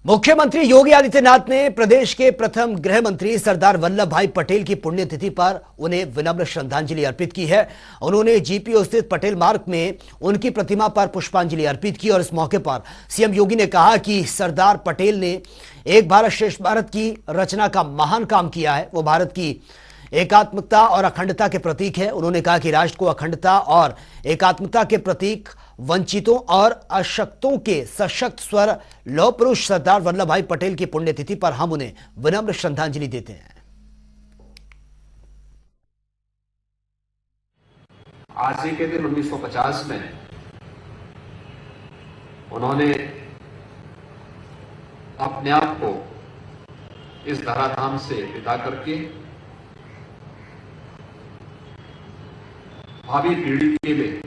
मुख्यमंत्री योगी आदित्यनाथ ने प्रदेश के प्रथम गृह मंत्री सरदार वल्लभ भाई पटेल की पुण्यतिथि पर उन्हें विनम्र श्रद्धांजलि अर्पित की है। उन्होंने जीपीओ स्थित पटेल मार्ग में उनकी प्रतिमा पर पुष्पांजलि अर्पित की और इस मौके पर सीएम योगी ने कहा कि सरदार पटेल ने एक भारत श्रेष्ठ भारत की रचना का महान काम किया है। वो भारत की एकात्मकता और अखंडता के प्रतीक है। उन्होंने कहा कि राष्ट्र को अखंडता और एकात्मकता के प्रतीक, वंचितों और अशक्तों के सशक्त स्वर लौह पुरुष सरदार वल्लभ भाई पटेल की पुण्यतिथि पर हम उन्हें विनम्र श्रद्धांजलि देते हैं। आज ही के दिन 1950 में उन्होंने अपने आप को इस धराधाम से विदा करके भावी पीढ़ी के लिए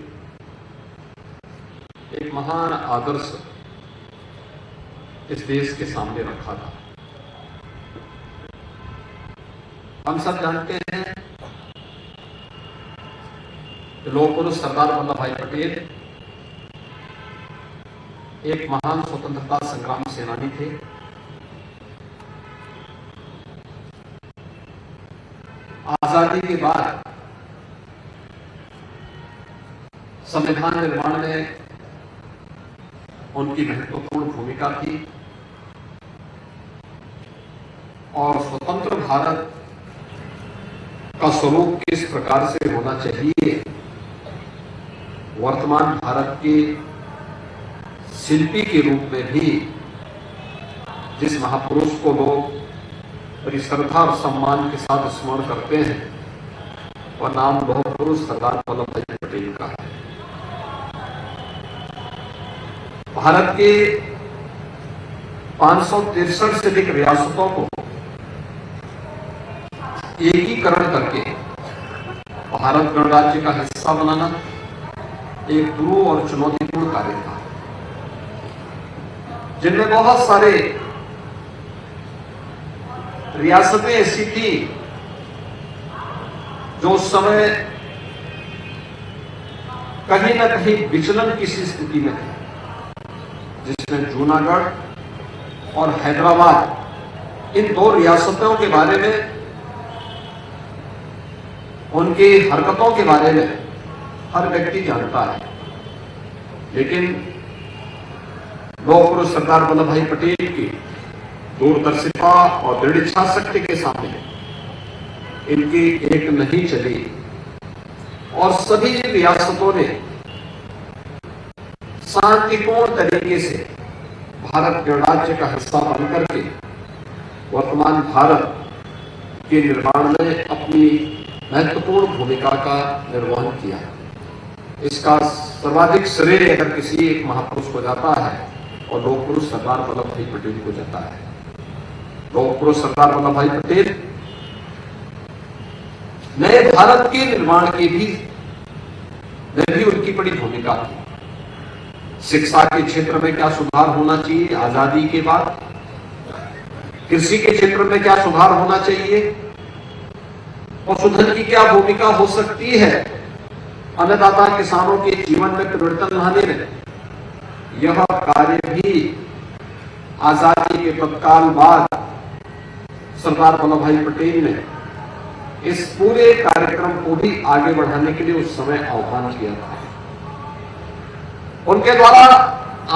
एक महान आदर्श इस देश के सामने रखा था। हम सब जानते हैं कि लौह पुरुष सरदार वल्लभ भाई पटेल एक महान स्वतंत्रता संग्राम सेनानी थे। आजादी के बाद संविधान निर्माण में उनकी महत्वपूर्ण भूमिका थी और स्वतंत्र भारत का स्वरूप किस प्रकार से होना चाहिए, वर्तमान भारत के शिल्पी के रूप में भी जिस महापुरुष को लोग बड़ी श्रद्धा और सम्मान के साथ स्मरण करते हैं, वह नाम लौह पुरुष सरदार वल्लभ भाई पटेल का है। भारत के 563 से अधिक रियासतों को एकीकरण करके भारत गणराज्य का हिस्सा बनाना एक दुरूह और चुनौतीपूर्ण कार्य था, जिनमें बहुत सारे रियासतें ऐसी थी जो उस समय कहीं ना कहीं विचलन की स्थिति में थी, जिसमें जूनागढ़ और हैदराबाद, इन दो रियासतों के बारे में, उनकी हरकतों के बारे में हर व्यक्ति जानता है। लेकिन लौह पुरुष सरदार वल्लभ भाई पटेल की दूरदर्शिता और दृढ़ इच्छा शक्ति के सामने इनकी एक नहीं चली और सभी रियासतों ने शांतिपूर्ण तरीके से भारत गणराज्य का हिस्सा बनकर के वर्तमान भारत के निर्माण में अपनी महत्वपूर्ण भूमिका का निर्वहन किया। इसका सर्वाधिक श्रेय अगर किसी एक महापुरुष को जाता है और लौह पुरुष सरदार वल्लभ भाई पटेल को जाता है। लौह पुरुष सरदार वल्लभ भाई पटेल नए भारत के निर्माण की भी उनकी बड़ी भूमिका थी। शिक्षा के क्षेत्र में क्या सुधार होना चाहिए आजादी के बाद, कृषि के क्षेत्र में क्या सुधार होना चाहिए, पशुधन की क्या भूमिका हो सकती है, अन्नदाता किसानों के जीवन में परिवर्तन लाने में, यह कार्य भी आजादी के तत्काल बाद सरदार वल्लभ भाई पटेल ने इस पूरे कार्यक्रम को भी आगे बढ़ाने के लिए उस समय आह्वान किया था। उनके द्वारा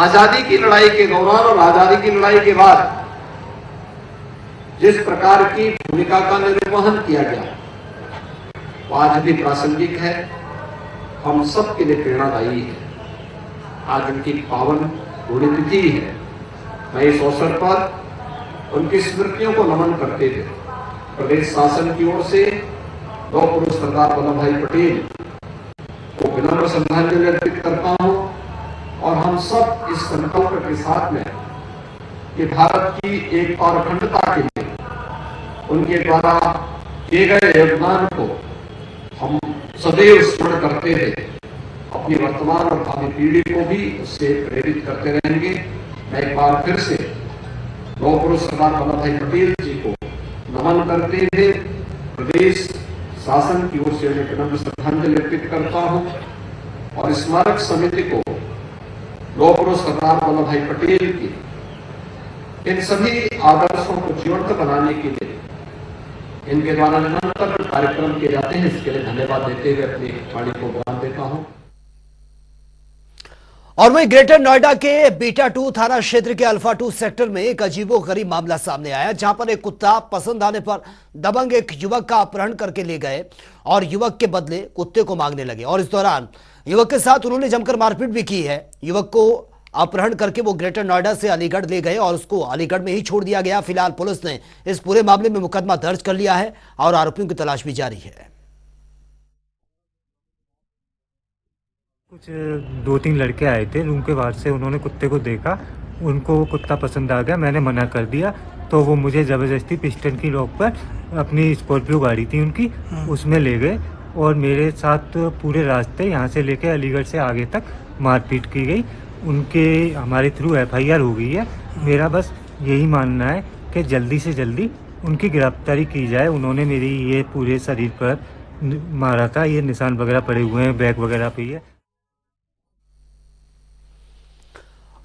आजादी की लड़ाई के दौरान और आजादी की लड़ाई के बाद जिस प्रकार की भूमिका का निर्वहन किया गया, वो आज भी प्रासंगिक है, हम सब के लिए प्रेरणादायी है। आज उनकी पावन पुण्यतिथि है। मैं इस अवसर पर उनकी स्मृतियों को नमन करते हुए प्रदेश शासन की ओर से लौह पुरुष सरदार वल्लभ भाई पटेल को विनम्र श्रद्धांजलि अर्पित करता हूं और हम सब इस संकल्प के साथ में कि भारत की एकता और अखंडता के लिए उनके द्वारा किए गए योगदान को हम सदैव स्मरण करते हुए अपनी वर्तमान और भावी पीढ़ी को भी उससे प्रेरित करते रहेंगे। मैं एक बार फिर से लौह पुरुष सरदार वल्लभ भाई पटेल जी को नमन करते हुए प्रदेश शासन की ओर से उन्हें विनम्र श्रद्धांजलि अर्पित करता हूं और स्मारक समिति को लौह पुरुष सरदार वल्लभ भाई पटेल की इन सभी आदर्शों को जीवंत बनाने के लिए इनके द्वारा निरंतर कार्यक्रम किए जाते हैं। इसके लिए धन्यवाद देते हुए अपनी वाणी को विराम देता हूं। और वहीं ग्रेटर नोएडा के बीटा 2 थाना क्षेत्र के अल्फा 2 सेक्टर में एक अजीबोगरीब मामला सामने आया, जहां पर एक कुत्ता पसंद आने पर दबंग एक युवक का अपहरण करके ले गए और युवक के बदले कुत्ते को मांगने लगे और इस दौरान युवक के साथ उन्होंने जमकर मारपीट भी की है। युवक को अपहरण करके वो ग्रेटर नोएडा से अलीगढ़ ले गए और उसको अलीगढ़ में ही छोड़ दिया गया। फिलहाल पुलिस ने इस पूरे मामले में मुकदमा दर्ज कर लिया है और आरोपियों की तलाश भी जारी है। कुछ 2-3 लड़के आए थे रूम के बाहर से, उन्होंने कुत्ते को देखा, उनको वो कुत्ता पसंद आ गया, मैंने मना कर दिया तो वो मुझे ज़बरदस्ती पिस्टन की नोक पर अपनी स्कॉर्पियो गाड़ी थी उनकी, उसमें ले गए और मेरे साथ पूरे रास्ते यहाँ से लेके अलीगढ़ से आगे तक मारपीट की गई। उनके हमारे थ्रू FIR हो गई है। मेरा बस यही मानना है कि जल्दी से जल्दी उनकी गिरफ्तारी की जाए। उन्होंने मेरी ये पूरे शरीर पर मारा था, ये निशान वगैरह पड़े हुए हैं, बैग वगैरह पे है।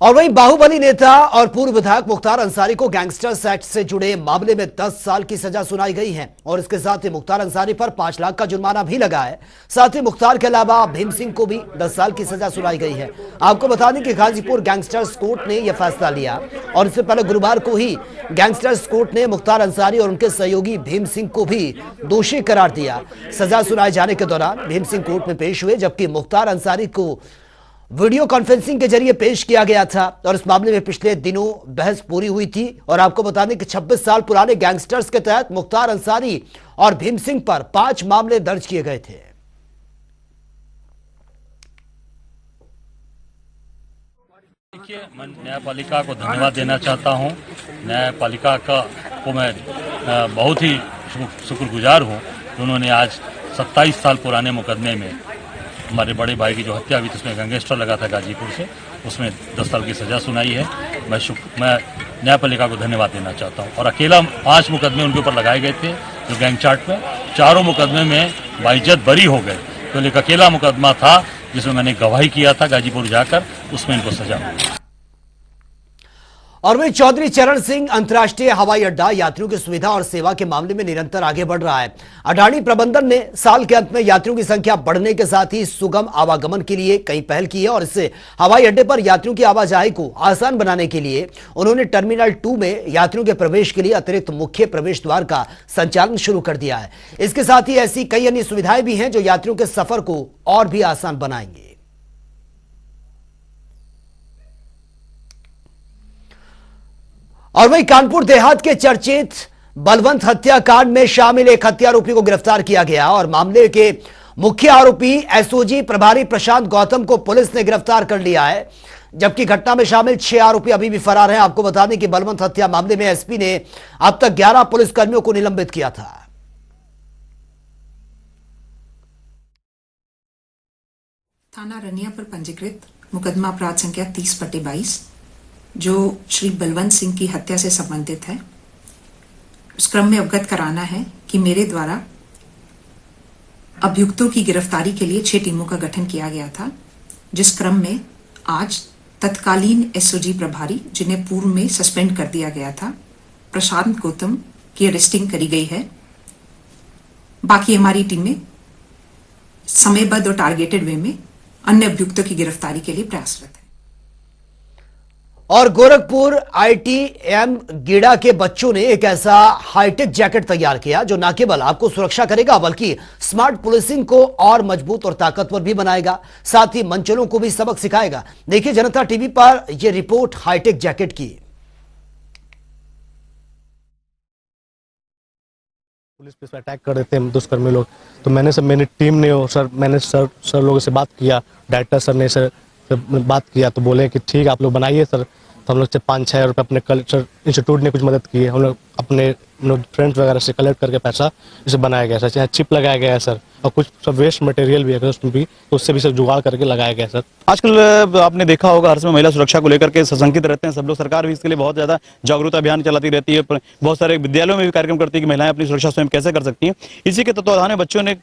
और वहीं बाहुबली नेता और पूर्व विधायक मुख्तार अंसारी को गैंगस्टर्स एक्ट से जुड़े मामले में 10 साल की सजा सुनाई गई है और इसके साथ ही मुख्तार अंसारी पर 5 लाख का जुर्माना भी लगा है। साथ ही मुख्तार के अलावा भीम सिंह को भी 10 साल की सजा सुनाई गई है। आपको बता दें कि गाजीपुर गैंगस्टर्स कोर्ट ने यह फैसला लिया और इससे पहले गुरुवार को ही गैंगस्टर्स कोर्ट ने मुख्तार अंसारी और उनके सहयोगी भीम सिंह को भी दोषी करार दिया। सजा सुनाए जाने के दौरान भीम सिंह कोर्ट में पेश हुए, जबकि मुख्तार अंसारी को वीडियो कॉन्फ्रेंसिंग के जरिए पेश किया गया था और इस मामले में पिछले दिनों बहस पूरी हुई थी। और आपको बता दें कि 26 साल पुराने गैंगस्टर्स के तहत मुख्तार अंसारी और भीम सिंह पर 5 मामले दर्ज किए गए थे। देखिए, मैं न्यायपालिका को धन्यवाद देना चाहता हूं। न्यायपालिका को मैं बहुत ही शुक्रगुजार हूं। उन्होंने आज 27 साल पुराने मुकदमे में हमारे बड़े भाई की जो हत्या हुई थी, उसमें गैंगस्टर लगा था गाजीपुर से, उसमें 10 साल की सजा सुनाई है। मैं न्यायपालिका को धन्यवाद देना चाहता हूं। और अकेला 5 मुकदमे उनके ऊपर लगाए गए थे जो गैंग चार्ट में, 4 मुकदमे में बाइज्जत बरी हो गए। तो एक अकेला मुकदमा था जिसमें मैंने गवाही किया था गाजीपुर जाकर, उसमें इनको सजा हुई। और वहीं चौधरी चरण सिंह अंतर्राष्ट्रीय हवाई अड्डा यात्रियों की सुविधा और सेवा के मामले में निरंतर आगे बढ़ रहा है। अडानी प्रबंधन ने साल के अंत में यात्रियों की संख्या बढ़ने के साथ ही सुगम आवागमन के लिए कई पहल की है और इससे हवाई अड्डे पर यात्रियों की आवाजाही को आसान बनाने के लिए उन्होंने टर्मिनल 2 में यात्रियों के प्रवेश के लिए अतिरिक्त मुख्य प्रवेश द्वार का संचालन शुरू कर दिया है। इसके साथ ही ऐसी कई अन्य सुविधाएं भी हैं जो यात्रियों के सफर को और भी आसान बनाएंगे। और वहीं कानपुर देहात के चर्चित बलवंत हत्याकांड में शामिल एक हत्यारोपी को गिरफ्तार किया गया और मामले के मुख्य आरोपी एसओजी प्रभारी प्रशांत गौतम को पुलिस ने गिरफ्तार कर लिया है, जबकि घटना में शामिल 6 आरोपी अभी भी फरार हैं। आपको बता दें कि बलवंत हत्या मामले में एसपी ने अब तक 11 पुलिसकर्मियों को निलंबित किया था। थाना रनिया पर पंजीकृत मुकदमा अपराध संख्या 30/22 जो श्री बलवंत सिंह की हत्या से संबंधित है, उस क्रम में अवगत कराना है कि मेरे द्वारा अभियुक्तों की गिरफ्तारी के लिए 6 टीमों का गठन किया गया था, जिस क्रम में आज तत्कालीन एसओजी प्रभारी, जिन्हें पूर्व में सस्पेंड कर दिया गया था, प्रशांत गौतम की अरेस्टिंग करी गई है। बाकी हमारी टीमें समयबद्ध और टारगेटेड वे में अन्य अभियुक्तों की गिरफ्तारी के लिए प्रयासरत है। और गोरखपुर आईटीएम गीड़ा के बच्चों ने एक ऐसा हाईटेक जैकेट तैयार किया जो न केवल आपको सुरक्षा करेगा बल्कि स्मार्ट पुलिसिंग को और मजबूत और ताकतवर भी बनाएगा, साथ ही मंचलों को भी सबक सिखाएगा। देखिए जनता टीवी पर यह रिपोर्ट हाईटेक जैकेट की। पुलिस पे अटैक कर देते हैं दुष्कर्मी लोग, तो मेरी टीम ने और मैंने सर लोगों से बात किया, डायरेक्टर सर ने सर बात किया तो बोले कि ठीक आप लोग बनाइए सर। तो हम लोग से 5-6 हज़ार रुपये अपने कल्चर इंस्टीट्यूट ने कुछ मदद की है, हम लोग अपने फ्रेंड्स वगैरह से कलेक्ट करके पैसा इसे बनाया गया सर। चाहे चिप लगाया गया है सर, और कुछ सब वेस्ट मटेरियल भी है उसमें भी, तो उससे भी सब जुगाड़ करके लगाया गया सर। आजकल आपने देखा होगा हर समय महिला सुरक्षा को लेकर के सशंकित रहते हैं सब लोग। सरकार भी इसके लिए बहुत ज्यादा जागरूकता अभियान चलाती रहती है। बहुत सारे विद्यालयों में भी कार्यक्रम करती है कि महिलाएं अपनी सुरक्षा स्वयं कैसे कर सकती हैं। इसी के तत्वाधान में बच्चों ने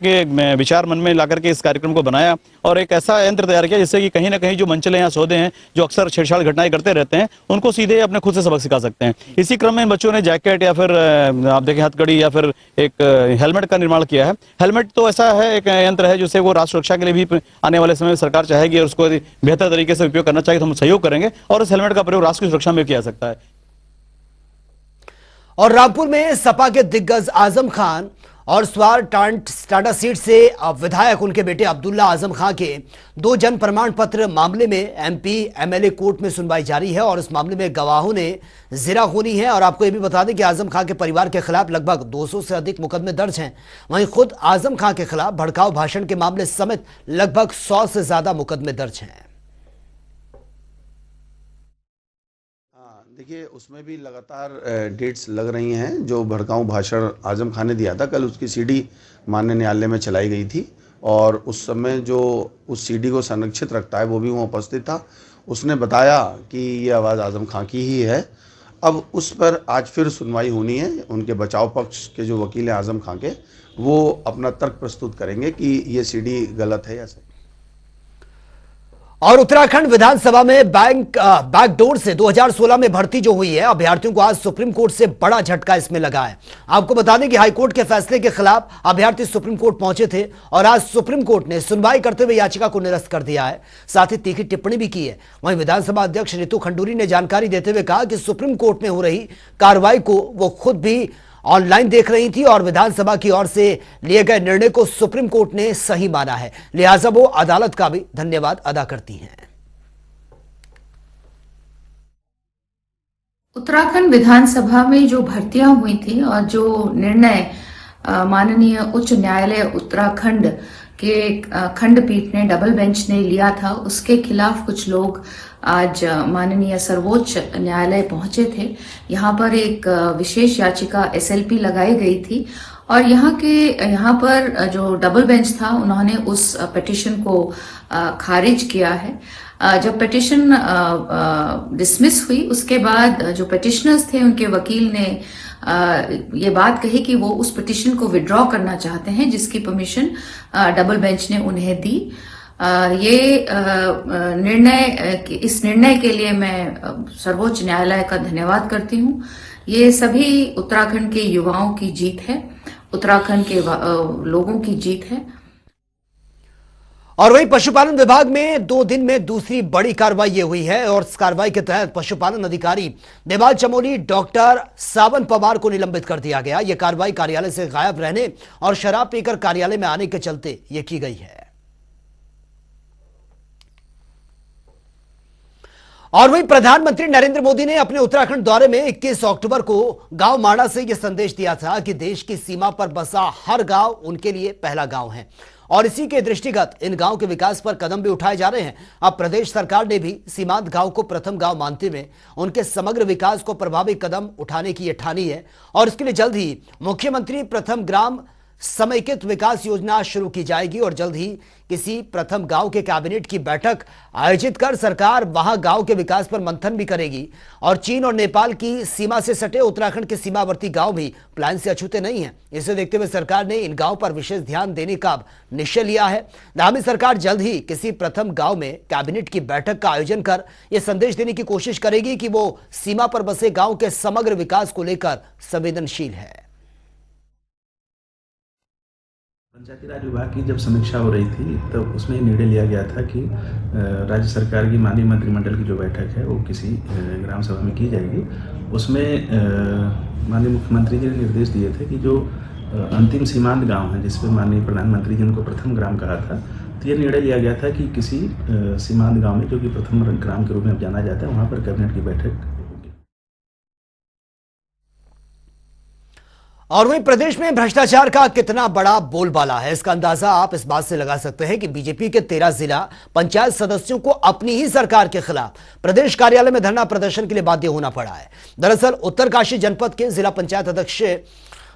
विचार मन में ला करके इस कार्यक्रम को बनाया और एक ऐसा यंत्र तैयार किया जिससे कि कहीं ना कहीं जो मंचले या सौदे हैं जो अक्सर छेड़छाड़ घटनाएं करते रहते हैं उनको सीधे अपने खुद से सबक सिखा सकते हैं। इसी क्रम में बच्चों ने जैकेट या फिर आप देखें हथकड़ी या फिर एक हेलमेट का निर्माण किया है। हेलमेट तो ऐसा है एक यंत्र है जिससे वो राष्ट्र सुरक्षा के लिए भी आने वाले समय में सरकार चाहेगी और उसको बेहतर तरीके से उपयोग करना चाहिए तो हम सहयोग करेंगे और इस हेलमेट का प्रयोग राष्ट्र की सुरक्षा में किया जा सकता है। और रामपुर में सपा के दिग्गज आजम खान और स्वार टाटा सीट से विधायक उनके बेटे अब्दुल्ला आजम खान के 2 जन प्रमाण पत्र मामले में एमपी एमएलए कोर्ट में सुनवाई जारी है और इस मामले में गवाहों ने जिरा होनी है। और आपको यह भी बता दें कि आजम खान के परिवार के खिलाफ लगभग 200 से अधिक मुकदमे दर्ज हैं। वहीं खुद आजम खान के खिलाफ भड़काऊ भाषण के मामले समेत लगभग 100 से ज्यादा मुकदमे दर्ज हैं। देखिए उसमें भी लगातार डेट्स लग रही हैं। जो भड़काऊ भाषण आजम खान ने दिया था कल उसकी सीडी माननीय न्यायालय में चलाई गई थी और उस समय जो उस सीडी को संरक्षित रखता है वो भी वहाँ उपस्थित था। उसने बताया कि ये आवाज़ आजम खान की ही है। अब उस पर आज फिर सुनवाई होनी है। उनके बचाव पक्ष के जो वकील हैं आजम खान के वो अपना तर्क प्रस्तुत करेंगे कि ये सीडी गलत है या सही। और उत्तराखंड विधानसभा में बैकडोर से 2016 में भर्ती जो हुई है अभ्यर्थियों को आज सुप्रीम कोर्ट से बड़ा झटका इसमें लगा है। आपको बता दें कि हाईकोर्ट के फैसले के खिलाफ अभ्यर्थी सुप्रीम कोर्ट पहुंचे थे और आज सुप्रीम कोर्ट ने सुनवाई करते हुए याचिका को निरस्त कर दिया है। साथ ही तीखी टिप्पणी भी की है। वहीं विधानसभा अध्यक्ष रितु खंडूरी ने जानकारी देते हुए कहा कि सुप्रीम कोर्ट में हो रही कार्रवाई को वो खुद भी ऑनलाइन देख रही थी और विधानसभा की ओर से लिए गए निर्णय को सुप्रीम कोर्ट ने सही माना है, लिहाजा वो अदालत का भी धन्यवाद अदा करती हैं। उत्तराखंड विधानसभा में जो भर्तियां हुई थी और जो निर्णय माननीय उच्च न्यायालय उत्तराखंड के खंडपीठ ने डबल बेंच ने लिया था उसके खिलाफ कुछ लोग आज माननीय सर्वोच्च न्यायालय पहुंचे थे। यहाँ पर एक विशेष याचिका एसएलपी लगाई गई थी और यहाँ पर जो डबल बेंच था उन्होंने उस पिटीशन को खारिज किया है। जब पिटीशन डिसमिस हुई उसके बाद जो पिटिशनर्स थे उनके वकील ने ये बात कही कि वो उस पिटीशन को विड्रॉ करना चाहते हैं जिसकी परमिशन डबल बेंच ने उन्हें दी। इस निर्णय के लिए मैं सर्वोच्च न्यायालय का धन्यवाद करती हूँ। ये सभी उत्तराखंड के युवाओं की जीत है, उत्तराखंड के लोगों की जीत है। और वहीं पशुपालन विभाग में 2 दिन में दूसरी बड़ी कार्रवाई ये हुई है और इस कार्रवाई के तहत पशुपालन अधिकारी देवाल चमोली डॉक्टर सावन पवार को निलंबित कर दिया गया। यह कार्रवाई कार्यालय से गायब रहने और शराब पीकर कार्यालय में आने के चलते यह की गई है। और वहीं प्रधानमंत्री नरेंद्र मोदी ने अपने उत्तराखंड दौरे में 21 अक्टूबर को गांव माड़ा से यह संदेश दिया था कि देश की सीमा पर बसा हर गांव उनके लिए पहला गांव है और इसी के दृष्टिगत इन गांव के विकास पर कदम भी उठाए जा रहे हैं। अब प्रदेश सरकार ने भी सीमांत गांव को प्रथम गांव मानते हुए उनके समग्र विकास को प्रभावी कदम उठाने की ठानी है और इसके लिए जल्द ही मुख्यमंत्री प्रथम ग्राम समेकित विकास योजना शुरू की जाएगी और जल्द ही किसी प्रथम गांव के कैबिनेट की बैठक आयोजित कर सरकार वहां गांव के विकास पर मंथन भी करेगी। और चीन और नेपाल की सीमा से सटे उत्तराखंड के सीमावर्ती गांव भी प्लान से अछूते नहीं हैं। इसे देखते हुए सरकार ने इन गांव पर विशेष ध्यान देने का निश्चय लिया है। धामी सरकार जल्द ही किसी प्रथम गांव में कैबिनेट की बैठक का आयोजन कर यह संदेश देने की कोशिश करेगी कि वो सीमा पर बसे गांव के समग्र विकास को लेकर संवेदनशील है। पंचायती राज विभाग की जब समीक्षा हो रही थी तब उसमें निर्णय लिया गया था कि राज्य सरकार की माननीय मंत्रिमंडल की जो बैठक है वो किसी ग्राम सभा में की जाएगी। उसमें माननीय मुख्यमंत्री जी ने निर्देश दिए थे कि जो अंतिम सीमांत गांव है जिसपे माननीय प्रधानमंत्री जी उनको प्रथम ग्राम कहा था, तो ये निर्णय लिया गया था कि किसी सीमांत गाँव में जो कि प्रथम ग्राम के रूप में जाना जाता है वहाँ पर कैबिनेट की बैठक। और वहीं प्रदेश में भ्रष्टाचार का कितना बड़ा बोलबाला है, इसका अंदाजा आप इस बात से लगा सकते हैं कि बीजेपी के 13 जिला पंचायत सदस्यों को अपनी ही सरकार के खिलाफ प्रदेश कार्यालय में धरना प्रदर्शन के लिए बाध्य होना पड़ा है। दरअसल उत्तरकाशी जनपद के जिला पंचायत अध्यक्ष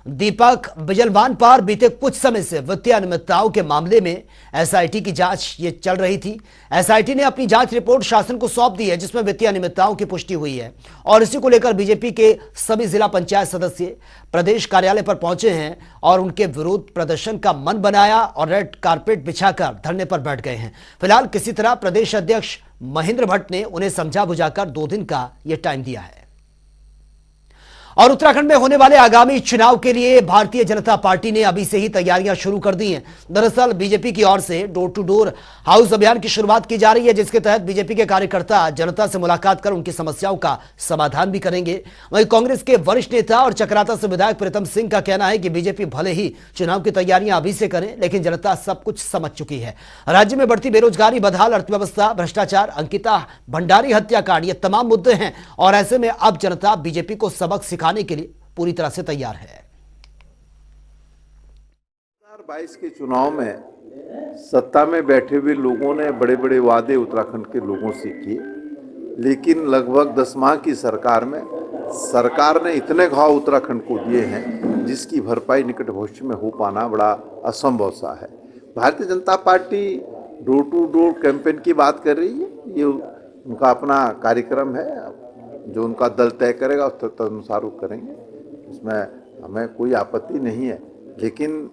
दीपक बिजलवान पर बीते कुछ समय से वित्तीय अनियमितताओं के मामले में एसआईटी की जांच ये चल रही थी। एसआईटी ने अपनी जांच रिपोर्ट शासन को सौंप दी है, जिसमें वित्तीय अनियमितताओं की पुष्टि हुई है और इसी को लेकर बीजेपी के सभी जिला पंचायत सदस्य प्रदेश कार्यालय पर पहुंचे हैं और उनके विरोध प्रदर्शन का मन बनाया और रेड कारपेट बिछाकर धरने पर बैठ गए हैं। फिलहाल किसी तरह प्रदेश अध्यक्ष महेंद्र भट्ट ने उन्हें समझा बुझाकर 2 दिन का यह टाइम दिया है। और उत्तराखंड में होने वाले आगामी चुनाव के लिए भारतीय जनता पार्टी ने अभी से ही तैयारियां शुरू कर दी हैं। दरअसल बीजेपी की ओर से डोर टू डोर हाउस अभियान की शुरुआत की जा रही है, जिसके तहत बीजेपी के कार्यकर्ता जनता से मुलाकात कर उनकी समस्याओं का समाधान भी करेंगे। वहीं कांग्रेस के वरिष्ठ नेता और चक्राता से विधायक प्रीतम सिंह का कहना है कि बीजेपी भले ही चुनाव की तैयारियां अभी से करे, लेकिन जनता सब कुछ समझ चुकी है। राज्य में बढ़ती बेरोजगारी, बदहाल अर्थव्यवस्था, भ्रष्टाचार, अंकिता भंडारी हत्याकांड, ये तमाम मुद्दे हैं और ऐसे में अब जनता बीजेपी को सबक सिखाने के लिए पूरी तरह से तैयार है। 2022 के चुनाव में सत्ता में बैठे हुए लोगों ने बड़े बड़े वादे उत्तराखंड के लोगों से किए, लेकिन लगभग 10 माह की सरकार में सरकार ने इतने घाव उत्तराखंड को दिए हैं जिसकी भरपाई निकट भविष्य में हो पाना बड़ा असंभव सा है। Bharatiya Janata Party door to door campaign की बात कर रही है, ये उनका अपना कार्यक्रम है, जो उनका दल तय करेगा उस तदनुसार वो करेंगे, इसमें हमें कोई आपत्ति नहीं है। लेकिन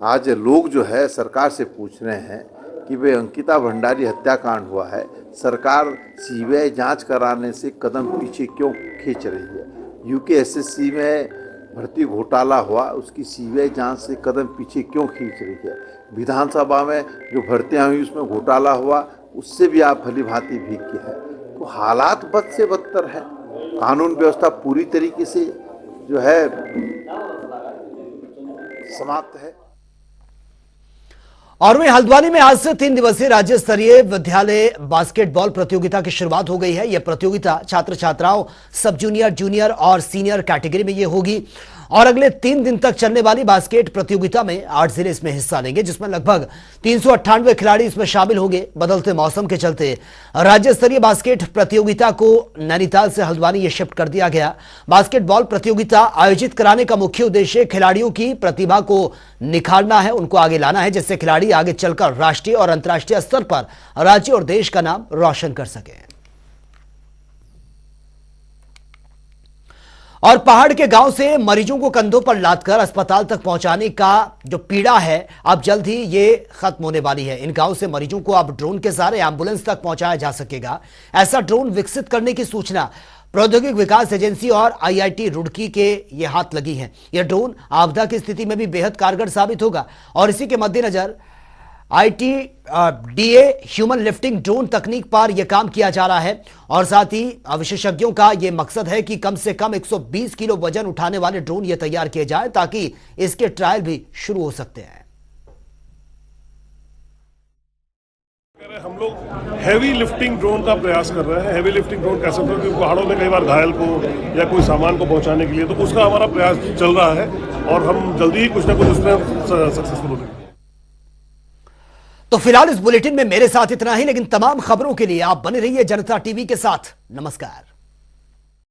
आज लोग जो है सरकार से पूछ रहे हैं कि वे अंकिता भंडारी हत्याकांड हुआ है, सरकार सीबीआई जांच कराने से कदम पीछे क्यों खींच रही है। यूकेएसएससी में भर्ती घोटाला हुआ, उसकी सीबीआई जांच से कदम पीछे क्यों खींच रही है। विधानसभा में जो भर्तियाँ हुई उसमें घोटाला हुआ, उससे भी आप भली भांति भीग के है। तो हालात बद से बदतर है, कानून व्यवस्था पूरी तरीके से जो है समाप्त है। और वहीं हल्द्वानी में आज से 3 दिवसीय राज्य स्तरीय विद्यालय बास्केटबॉल प्रतियोगिता की शुरुआत हो गई है। यह प्रतियोगिता छात्र छात्राओं सब जूनियर, जूनियर और सीनियर कैटेगरी में ये होगी और अगले 3 दिन तक चलने वाली बास्केट प्रतियोगिता में 8 जिले इसमें हिस्सा लेंगे, जिसमें लगभग 398 खिलाड़ी इसमें शामिल होंगे। बदलते मौसम के चलते राज्य स्तरीय बास्केट प्रतियोगिता को नैनीताल से हल्द्वानी ये शिफ्ट कर दिया गया। बास्केटबॉल प्रतियोगिता आयोजित कराने का मुख्य उद्देश्य खिलाड़ियों की प्रतिभा को निखारना है, उनको आगे लाना है, जिससे खिलाड़ी आगे चलकर राष्ट्रीय और अंतर्राष्ट्रीय स्तर पर राज्य और देश का नाम रोशन कर सके। और पहाड़ के गांव से मरीजों को कंधों पर लादकर अस्पताल तक पहुंचाने का जो पीड़ा है, अब जल्द ही ये खत्म होने वाली है। इन गांव से मरीजों को अब ड्रोन के सहारे एम्बुलेंस तक पहुंचाया जा सकेगा। ऐसा ड्रोन विकसित करने की सूचना प्रौद्योगिक विकास एजेंसी और आईआईटी रुड़की के ये हाथ लगी है। यह ड्रोन आपदा की स्थिति में भी बेहद कारगर साबित होगा और इसी के मद्देनजर ITDA ह्यूमन लिफ्टिंग ड्रोन तकनीक पर यह काम किया जा रहा है और साथ ही विशेषज्ञों का यह मकसद है कि कम से कम 120 किलो वजन उठाने वाले ड्रोन ये तैयार किए जाएं ताकि इसके ट्रायल भी शुरू हो सकते हैं। हम लोग हैवी लिफ्टिंग ड्रोन का प्रयास कर रहे हैं। हैवी लिफ्टिंग ड्रोन कैसे होता है, क्योंकि पहाड़ों में कई बार घायल को या कोई सामान को पहुंचाने के लिए, तो उसका हमारा प्रयास चल रहा है और हम जल्दी ही कुछ ना कुछ उसमें सक्सेसफुल हो जाएंगे। तो फिलहाल इस बुलेटिन में मेरे साथ इतना ही, लेकिन तमाम खबरों के लिए आप बने रहिए जनता टीवी के साथ। नमस्कार।